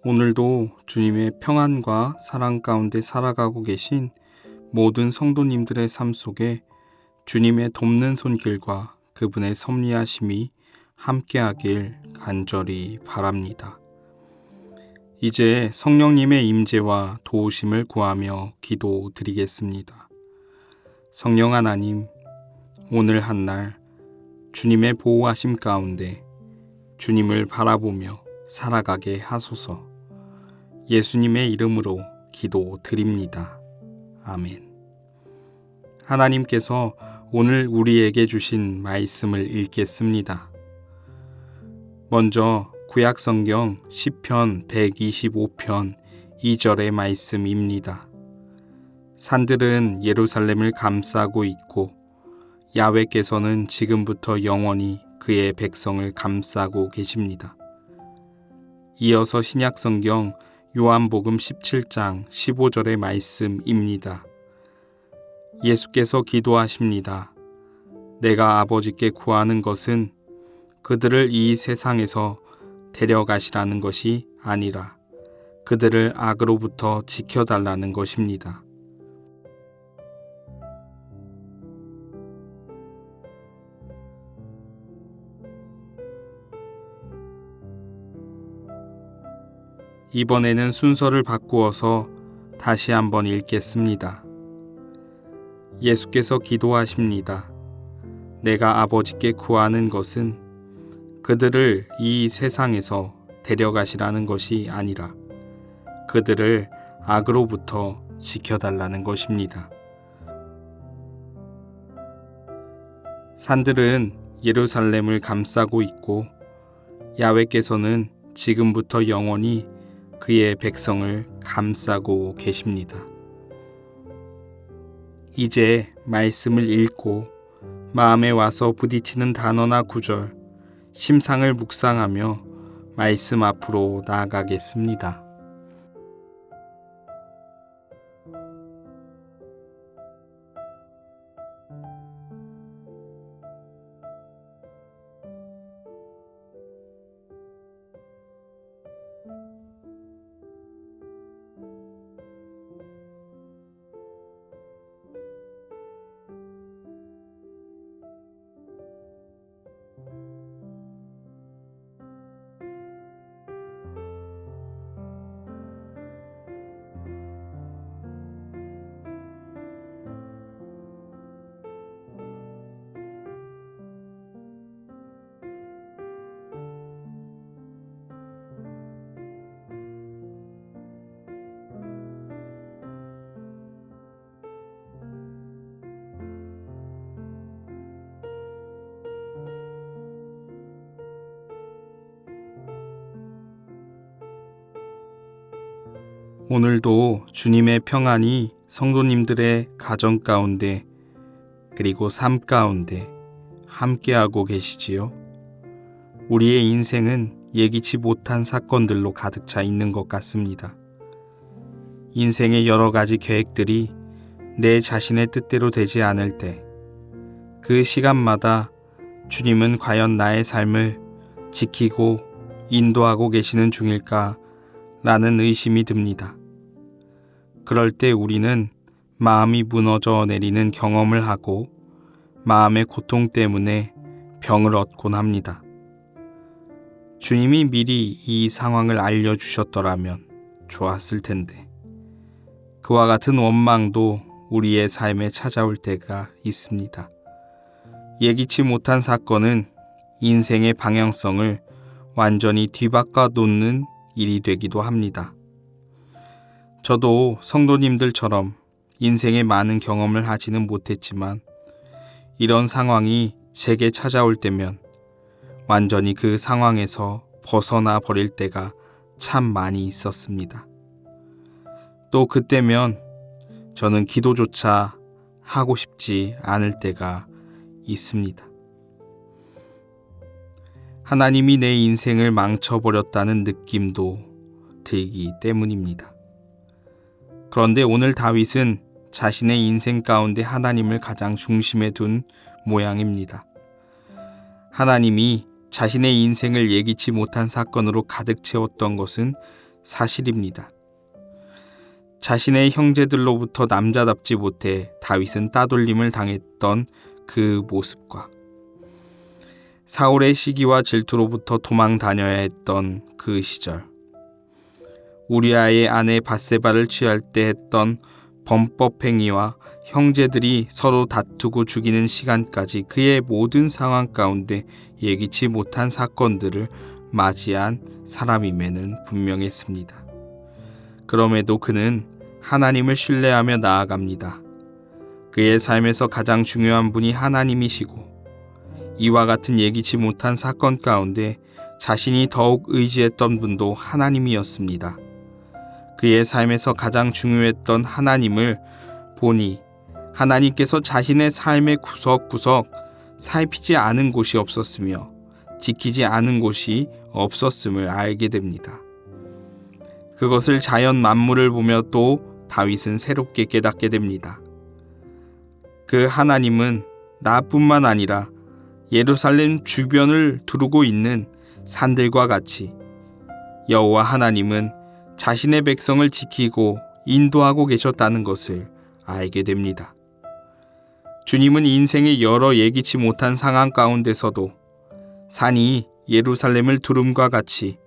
오늘도 주님의 평안과 사랑 가운데 살아가고 계신 모든 성도님들의 삶 속에 주님의 돕는 손길과 그분의 섭리하심이 함께하길 간절히 바랍니다. 이제 성령님의 임재와 도우심을 구하며 기도드리겠습니다. 성령 하나님, 오늘 한날 주님의 보호하심 가운데 주님을 바라보며 살아가게 하소서. 예수님의 이름으로 기도드립니다. 아멘. 하나님께서 오늘 우리에게 주신 말씀을 읽겠습니다. 먼저 구약성경 시편 125편 2절의 말씀입니다. 산들은 예루살렘을 감싸고 있고 야훼께서는 지금부터 영원히 그의 백성을 감싸고 계십니다. 이어서 신약성경 요한복음 17장 15절의 말씀입니다. 예수께서 기도하십니다. 내가 아버지께 구하는 것은 그들을 이 세상에서 데려가시라는 것이 아니라 그들을 악으로부터 지켜달라는 것입니다. 이번에는 순서를 바꾸어서 다시 한번 읽겠습니다. 예수께서 기도하십니다. 내가 아버지께 구하는 것은 그들을 이 세상에서 데려가시라는 것이 아니라 그들을 악으로부터 지켜달라는 것입니다. 산들은 예루살렘을 감싸고 있고 야훼께서는 지금부터 영원히 그의 백성을 감싸고 계십니다. 이제 말씀을 읽고 마음에 와서 부딪히는 단어나 구절, 심상을 묵상하며 말씀 앞으로 나아가겠습니다. 오늘도 주님의 평안이 성도님들의 가정 가운데 그리고 삶 가운데 함께하고 계시지요. 우리의 인생은 예기치 못한 사건들로 가득 차 있는 것 같습니다. 인생의 여러 가지 계획들이 내 자신의 뜻대로 되지 않을 때 그 시간마다 주님은 과연 나의 삶을 지키고 인도하고 계시는 중일까 라는 의심이 듭니다. 그럴 때 우리는 마음이 무너져 내리는 경험을 하고 마음의 고통 때문에 병을 얻곤 합니다. 주님이 미리 이 상황을 알려주셨더라면 좋았을 텐데 그와 같은 원망도 우리의 삶에 찾아올 때가 있습니다. 예기치 못한 사건은 인생의 방향성을 완전히 뒤바꿔 놓는 일이 되기도 합니다. 저도 성도님들처럼 인생의 많은 경험을 하지는 못했지만 이런 상황이 제게 찾아올 때면 완전히 그 상황에서 벗어나 버릴 때가 참 많이 있었습니다. 또 그때면 저는 기도조차 하고 싶지 않을 때가 있습니다. 하나님이 내 인생을 망쳐버렸다는 느낌도 들기 때문입니다. 그런데 오늘 다윗은 자신의 인생 가운데 하나님을 가장 중심에 둔 모양입니다. 하나님이 자신의 인생을 예기치 못한 사건으로 가득 채웠던 것은 사실입니다. 자신의 형제들로부터 남자답지 못해 다윗은 따돌림을 당했던 그 모습과 사울의 시기와 질투로부터 도망 다녀야 했던 그 시절, 우리아의 아내 밧세바를 취할 때 했던 범법 행위와 형제들이 서로 다투고 죽이는 시간까지 그의 모든 상황 가운데 예기치 못한 사건들을 맞이한 사람임에는 분명했습니다. 그럼에도 그는 하나님을 신뢰하며 나아갑니다. 그의 삶에서 가장 중요한 분이 하나님이시고, 이와 같은 예기치 못한 사건 가운데 자신이 더욱 의지했던 분도 하나님이었습니다. 그의 삶에서 가장 중요했던 하나님을 보니 하나님께서 자신의 삶의 구석구석 살피지 않은 곳이 없었으며 지키지 않은 곳이 없었음을 알게 됩니다. 그것을 자연 만물을 보며 또 다윗은 새롭게 깨닫게 됩니다. 그 하나님은 나뿐만 아니라 예루살렘 주변을 두르고 있는 산들과 같이 여호와 하나님은 자신의 백성을 지키고 인도하고 계셨다는 것을 알게 됩니다. 주님은 인생의 여러 예기치 못한 상황 가운데서도 산이 예루살렘을 두름과 같이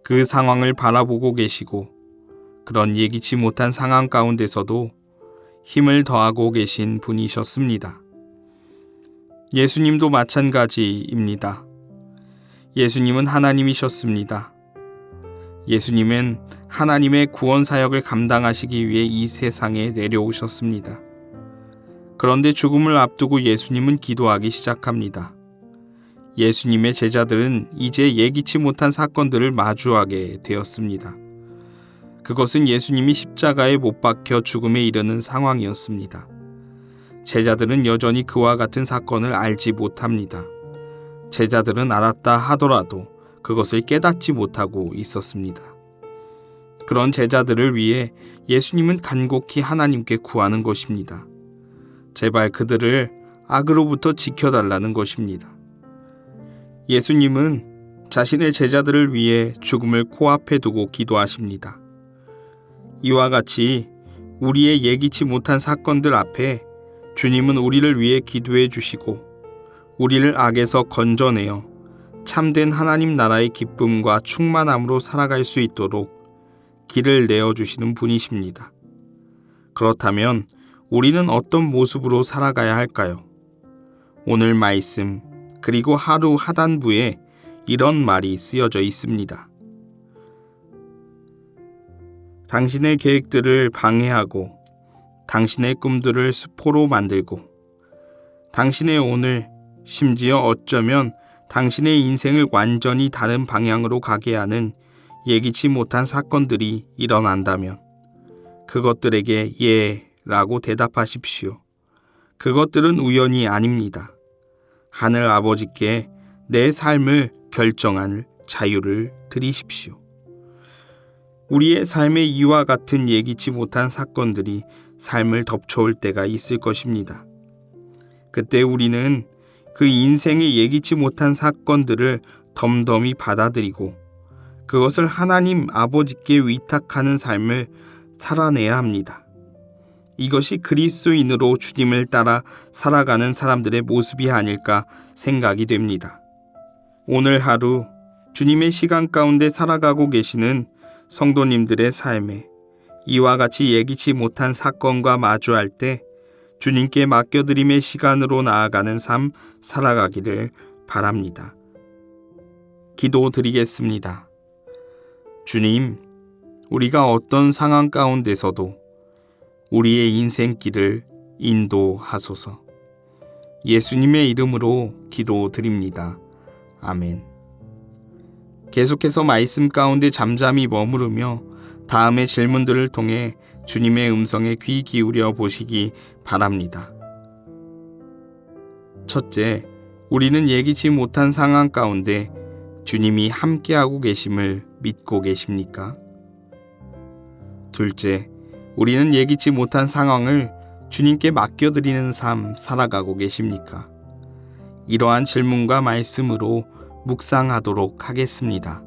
그 상황을 바라보고 계시고, 그런 예기치 못한 상황 가운데서도 힘을 더하고 계신 분이셨습니다. 예수님도 마찬가지입니다. 예수님은 하나님이셨습니다. 예수님은 하나님의 구원 사역을 감당하시기 위해 이 세상에 내려오셨습니다. 그런데 죽음을 앞두고 예수님은 기도하기 시작합니다. 예수님의 제자들은 이제 예기치 못한 사건들을 마주하게 되었습니다. 그것은 예수님이 십자가에 못 박혀 죽음에 이르는 상황이었습니다. 제자들은 여전히 그와 같은 사건을 알지 못합니다. 제자들은 알았다 하더라도 그것을 깨닫지 못하고 있었습니다. 그런 제자들을 위해 예수님은 간곡히 하나님께 구하는 것입니다. 제발 그들을 악으로부터 지켜달라는 것입니다. 예수님은 자신의 제자들을 위해 죽음을 코앞에 두고 기도하십니다. 이와 같이 우리의 예기치 못한 사건들 앞에 주님은 우리를 위해 기도해 주시고, 우리를 악에서 건져내어 참된 하나님 나라의 기쁨과 충만함으로 살아갈 수 있도록 길을 내어주시는 분이십니다. 그렇다면 우리는 어떤 모습으로 살아가야 할까요? 오늘 말씀 그리고 하루 하단부에 이런 말이 쓰여져 있습니다. 당신의 계획들을 방해하고 당신의 꿈들을 수포로 만들고 당신의 오늘, 심지어 어쩌면 당신의 인생을 완전히 다른 방향으로 가게 하는 예기치 못한 사건들이 일어난다면 그것들에게 예라고 대답하십시오. 그것들은 우연이 아닙니다. 하늘 아버지께 내 삶을 결정할 자유를 드리십시오. 우리의 삶에 이와 같은 예기치 못한 사건들이 삶을 덮쳐올 때가 있을 것입니다. 그때 우리는 그 인생의 예기치 못한 사건들을 덤덤히 받아들이고 그것을 하나님 아버지께 위탁하는 삶을 살아내야 합니다. 이것이 그리스도인으로 주님을 따라 살아가는 사람들의 모습이 아닐까 생각이 됩니다. 오늘 하루 주님의 시간 가운데 살아가고 계시는 성도님들의 삶에 이와 같이 예기치 못한 사건과 마주할 때 주님께 맡겨드림의 시간으로 나아가는 삶 살아가기를 바랍니다. 기도드리겠습니다. 주님, 우리가 어떤 상황 가운데서도 우리의 인생길을 인도하소서. 예수님의 이름으로 기도드립니다. 아멘. 계속해서 말씀 가운데 잠잠히 머무르며 다음의 질문들을 통해 주님의 음성에 귀 기울여 보시기 바랍니다. 첫째, 우리는 예기치 못한 상황 가운데 주님이 함께하고 계심을 믿고 계십니까? 둘째, 우리는 예기치 못한 상황을 주님께 맡겨드리는 삶 살아가고 계십니까? 이러한 질문과 말씀으로 묵상하도록 하겠습니다.